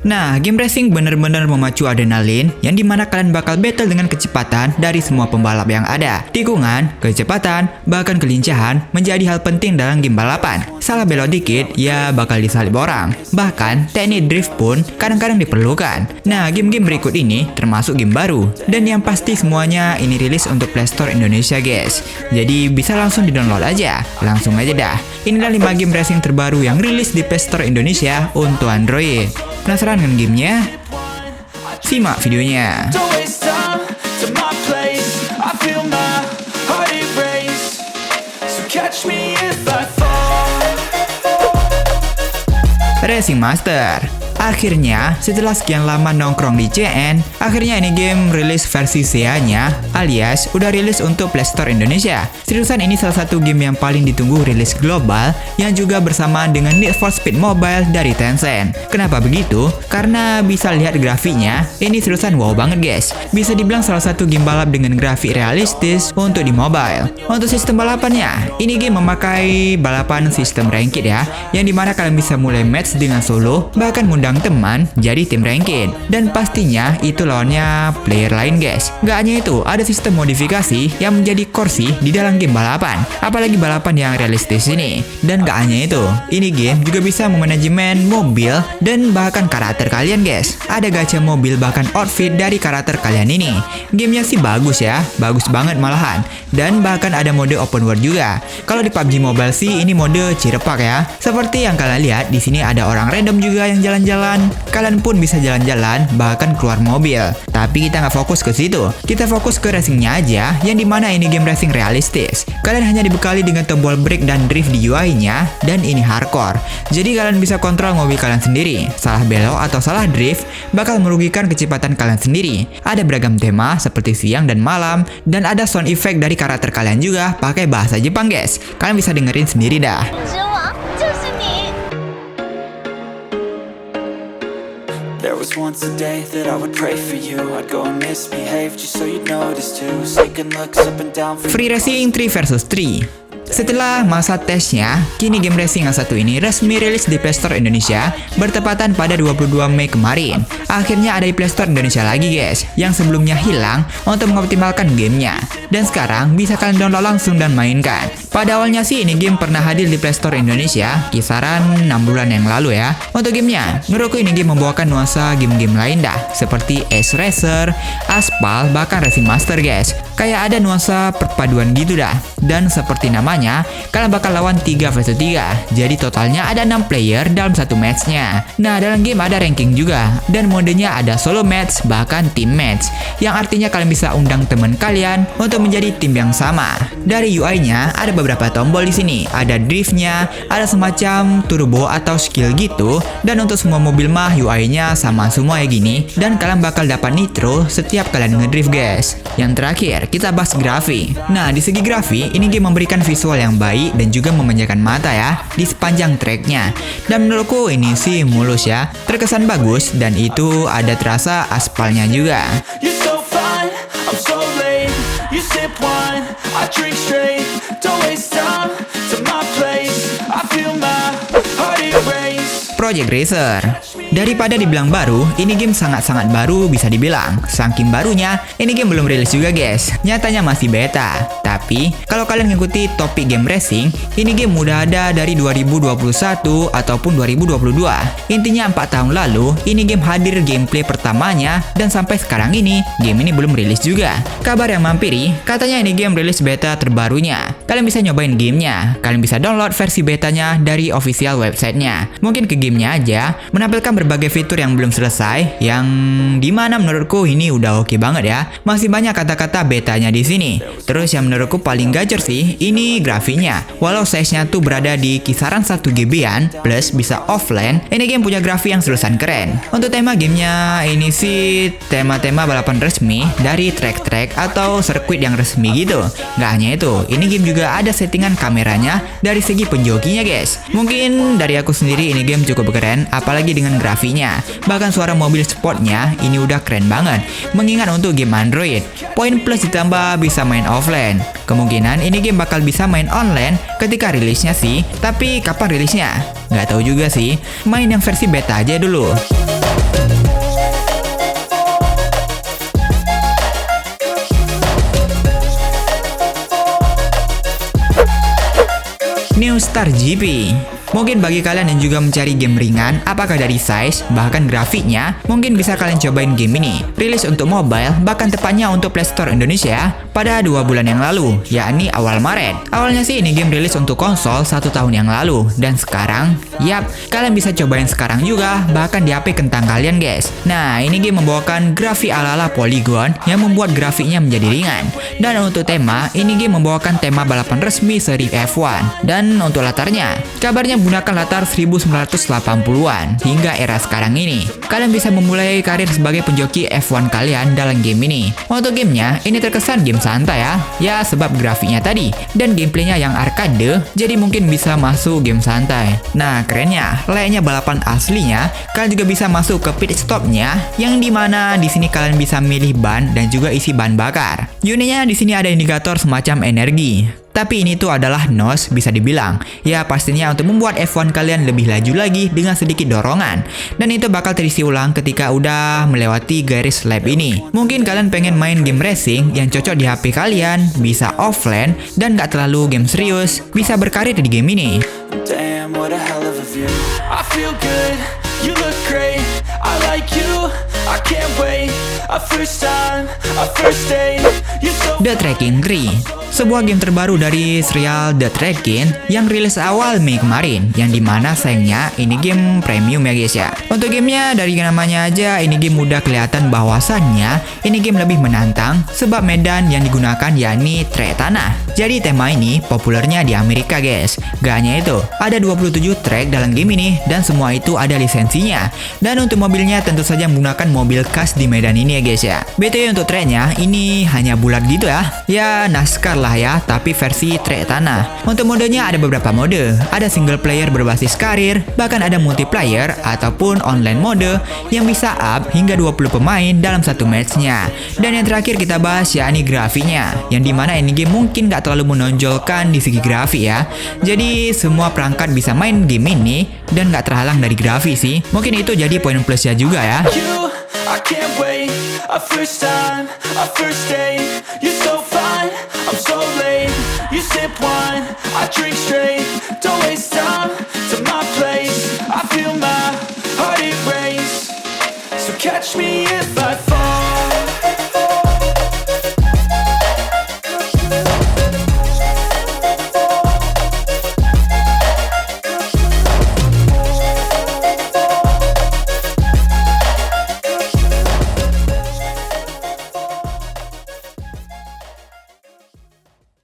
Nah, game racing bener-bener memacu adrenalin yang dimana kalian bakal battle dengan kecepatan dari semua pembalap yang ada. Tikungan, kecepatan, bahkan kelincahan menjadi hal penting dalam game balapan. Salah belok dikit, ya bakal disalip orang. Bahkan, teknik drift pun kadang-kadang diperlukan. Nah, game-game berikut ini termasuk game baru. Dan yang pasti semuanya ini rilis untuk Play Store Indonesia guys. Jadi bisa langsung di-download aja. Langsung aja dah. Inilah 5 game racing terbaru yang rilis di Play Store Indonesia untuk Android. Penasaran dengan gamenya? Simak videonya. Racing Master. Akhirnya, setelah sekian lama nongkrong di CN, akhirnya ini game rilis versi SEA-nya, alias udah rilis untuk Play Store Indonesia. Seriusan ini salah satu game yang paling ditunggu rilis global, yang juga bersamaan dengan Need for Speed Mobile dari Tencent. Kenapa begitu? Karena bisa lihat grafiknya, ini seriusan wow banget guys. Bisa dibilang salah satu game balap dengan grafik realistis untuk di mobile. Untuk sistem balapannya, ini game memakai balapan sistem ranked ya, yang dimana kalian bisa mulai match dengan solo, bahkan undang teman jadi tim ranked. Dan pastinya itu lawannya player lain guys. Gak hanya itu, ada sistem modifikasi yang menjadi kursi di dalam game balapan. Apalagi balapan yang realistis ini. Dan gak hanya itu, ini game juga bisa memanajemen mobil dan bahkan karakter kalian guys. Ada gacha mobil bahkan outfit dari karakter kalian ini. Gamenya sih bagus ya, bagus banget malahan. Dan bahkan ada mode open world juga. Kalau di PUBG Mobile sih ini mode cirepak ya. Seperti yang kalian lihat di sini ada orang random juga yang jalan-jalan. Kalian pun bisa jalan-jalan bahkan keluar mobil. Tapi kita nggak fokus ke situ. Kita fokus ke racingnya aja, yang dimana ini game racing realistis. Kalian hanya dibekali dengan tombol brake dan drift di UI-nya, dan ini hardcore. Jadi kalian bisa kontrol mobil kalian sendiri. Salah belok atau salah drift bakal merugikan kecepatan kalian sendiri. Ada beragam tema seperti siang dan malam, dan ada sound effect dari karakter kalian juga pakai bahasa Jepang guys. Kalian bisa dengerin sendiri dah. There was once a day that I would pray for you. I'd go and misbehave just so you'd notice too. Sneaking looks up and down. Free Racing 3 vs 3. Setelah masa tesnya, kini game racing yang satu ini resmi rilis di Play Store Indonesia bertepatan pada 22 Mei kemarin. Akhirnya ada di Play Store Indonesia lagi guys, yang sebelumnya hilang untuk mengoptimalkan gamenya. Dan sekarang bisa kalian download langsung dan mainkan. Pada awalnya sih ini game pernah hadir di Play Store Indonesia kisaran 6 bulan yang lalu ya. Untuk gamenya, menurutku ini game membawakan nuansa game-game lain dah, seperti Ace Racer, Aspal, bahkan Racing Master guys. Kayak ada nuansa perpaduan gitu dah. Dan seperti namanya, kalian bakal lawan 3 vs 3. Jadi totalnya ada 6 player dalam satu matchnya. Nah, dalam game ada ranking juga. Dan modenya ada solo match, bahkan team match. Yang artinya kalian bisa undang teman kalian untuk menjadi tim yang sama. Dari UI-nya ada beberapa tombol di sini. Ada driftnya, ada semacam turbo atau skill gitu. Dan untuk semua mobil mah UI-nya sama semua ya gini. Dan kalian bakal dapat nitro setiap kalian ngedrift guys. Yang terakhir, kita bahas grafik. Nah, di segi grafik, ini game memberikan visual yang baik dan juga memanjakan mata ya di sepanjang tracknya. Dan menurutku ini sih mulus ya, terkesan bagus, dan itu ada terasa aspalnya juga. Project Racer. Daripada dibilang baru, ini game sangat-sangat baru bisa dibilang. Saking barunya, ini game belum rilis juga guys. Nyatanya masih beta. Tapi, kalau kalian ngikuti topik game racing, ini game udah ada dari 2021 ataupun 2022. Intinya 4 tahun lalu, ini game hadir gameplay pertamanya, dan sampai sekarang ini, game ini belum rilis juga. Kabar yang mampiri, katanya ini game rilis beta terbarunya. Kalian bisa nyobain gamenya. Kalian bisa download versi betanya dari official websitenya. Mungkin ke gamenya aja, menampilkan berbagai fitur yang belum selesai, yang dimana menurutku ini udah oke banget ya. Masih banyak kata-kata betanya di sini. Terus yang menurutku paling gacor sih, ini grafiknya. Walau size-nya tuh berada di kisaran 1 GB-an, plus bisa offline, ini game punya grafik yang seriusan keren. Untuk tema gamenya, ini sih tema-tema balapan resmi dari track-track atau sirkuit yang resmi gitu. Gak hanya itu, ini game juga ada settingan kameranya dari segi penjokinya guys. Mungkin dari aku sendiri ini game cukup keren, apalagi dengan grafiknya. Bahkan suara mobil sportnya ini udah keren banget, mengingat untuk game Android. Poin plus ditambah bisa main offline. Kemungkinan ini game bakal bisa main online ketika rilisnya sih, tapi kapan rilisnya? Nggak tahu juga sih, main yang versi beta aja dulu. New Star GP. Mungkin bagi kalian yang juga mencari game ringan, apakah dari size, bahkan grafiknya, mungkin bisa kalian cobain game ini. Rilis untuk mobile, bahkan tepatnya untuk Play Store Indonesia pada 2 bulan yang lalu, yakni awal Maret. Awalnya sih ini game rilis untuk konsol 1 tahun yang lalu, dan sekarang, yap, kalian bisa cobain sekarang juga, bahkan di HP kentang kalian guys. Nah, ini game membawakan grafik ala-ala Polygon yang membuat grafiknya menjadi ringan. Dan untuk tema, ini game membawakan tema balapan resmi seri F1. Dan untuk latarnya, kabarnya menggunakan latar 1980-an hingga era sekarang ini. Kalian bisa memulai karir sebagai penjoki F1 kalian dalam game ini. Untuk gamenya, ini terkesan game santai ya. Ya sebab grafiknya tadi dan gameplaynya yang arcade, jadi mungkin bisa masuk game santai. Nah kerennya, layaknya balapan aslinya, kalian juga bisa masuk ke pit stopnya, yang dimana di sini kalian bisa milih ban dan juga isi bahan bakar. Uniknya di sini ada indikator semacam energi. Tapi ini tuh adalah NOS bisa dibilang. Ya pastinya untuk membuat F1 kalian lebih laju lagi dengan sedikit dorongan. Dan itu bakal terisi ulang ketika udah melewati garis lap ini. Mungkin kalian pengen main game racing yang cocok di HP kalian, bisa offline, dan gak terlalu game serius, bisa berkarir di game ini. Damn, what a hell of a view. I feel good, you look great, I like you, I can't wait. A first time, a first date, you're so The Trekking 3, sebuah game terbaru dari serial The Trekking yang rilis awal Mei kemarin, yang dimana sayangnya ini game premium ya guys ya. Untuk gamenya dari namanya aja, ini game udah kelihatan bahwasannya ini game lebih menantang sebab medan yang digunakan yakni trek tanah. Jadi tema ini populernya di Amerika guys. Gak hanya itu, ada 27 trek dalam game ini dan semua itu ada lisensinya. Dan untuk mobilnya tentu saja menggunakan mobil khas di medan ini ya guys ya. BTW untuk treknya ini hanya bulat gitu ya. Ya NASCAR lah ya, tapi versi trek tanah. Untuk modenya ada beberapa mode. Ada single player berbasis karir, bahkan ada multiplayer ataupun online mode yang bisa up hingga 20 pemain dalam satu matchnya. Dan yang terakhir kita bahas yakni grafiknya, yang dimana ini game mungkin gak terlalu menonjolkan di segi grafik ya. Jadi semua perangkat bisa main game ini dan gak terhalang dari grafik sih. Mungkin itu jadi poin plusnya juga ya. you, I can't wait. A first time, a first date, you're so fine, I'm so late. You sip wine, I drink straight. Don't waste time to my place. I feel my heart erase. So catch me if I fall.